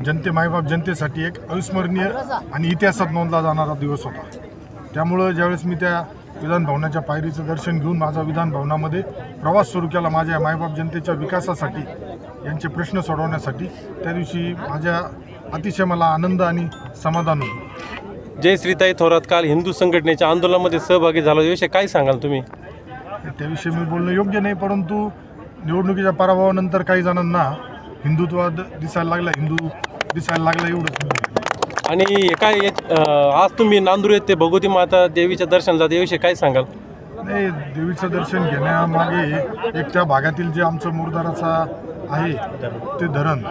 मायबाप जनतेसाठी एक अविस्मरणीय आणि इतिहासात नोंदला जाणारा दिवस होता। त्यामुळे ज्यावेळेस मी त्या विधान भवनाच्या पायरीचं दर्शन घेऊन माझा विधान भवनामध्ये प्रवास सुरू केला माझ्या मायबाप जनतेच्या विकासासाठी, यांचे प्रश्न सोडवण्यासाठी, त्या दिवशी माझ्या अतिशय मला आनंद आणि समाधान होतं। जयश्रीताई थोरात काल हिंदू संघटनेच्या आंदोलनामध्ये सहभागी झाला, याविषयी काय सांगाल तुम्ही? त्याविषयी मी बोलणं योग्य नाही, परंतु निवडणुकीच्या पराभवानंतर काही जणांना हिंदुत्ववाद दिसायला लागला एवढंच। आणि काय आज तुम्ही नांदूर येथे भगवती माता देवीच्या दर्शन जात, याविषयी काय सांगाल? नाही, देवीचं दर्शन घेण्यामागे एक त्या भागातील जे आमचं मोरदाराचा आहे ते धरण,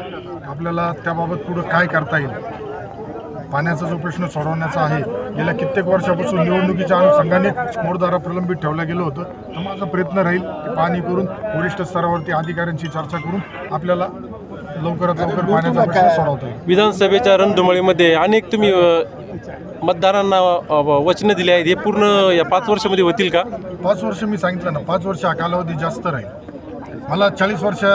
आपल्याला त्याबाबत पुढं काय करता येईल, पाण्याचा जो प्रश्न सोडवण्याचा आहे, गेल्या कित्येक वर्षापासून निवडणुकीच्या अनुषंगाने मोरदारा प्रलंबित ठेवलं गेलं होतं, तर माझा प्रयत्न राहील की पाणी करून वरिष्ठ स्तरावरती अधिकाऱ्यांशी चर्चा करून आपल्याला लवकरात लवकर पाण्याचा प्रश्न सोडवता येईल। विधानसभेच्या रणधुमाळीमध्ये अनेक तुम्ही मतदारांना वचनं दिली आहेत, हे पूर्ण या 5 वर्षामध्ये होतील का? 5 वर्ष मी सांगितलं ना, 5 वर्ष हा कालावधी जास्त राहील। मला 40 वर्ष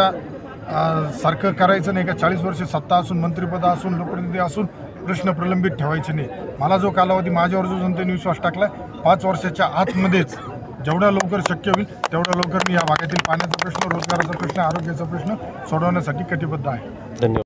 सारखं करायचं नाही का, 40 वर्ष सत्ता असून, मंत्रिपद असून, लोकप्रतिनिधी असून प्रश्न प्रलंबित ठेवायचे नाही। मला जो कालावधी माझ्यावर जो जनतेने विश्वास टाकला, 5 वर्षाच्या आतमध्येच जेवढ्या लवकर शक्य होईल तेवढ्या लवकर मी या भागातील पाण्याचा प्रश्न, रोजगाराचा प्रश्न, आरोग्याचा प्रश्न सोडवण्यासाठी कटिबद्ध आहे। धन्यवाद।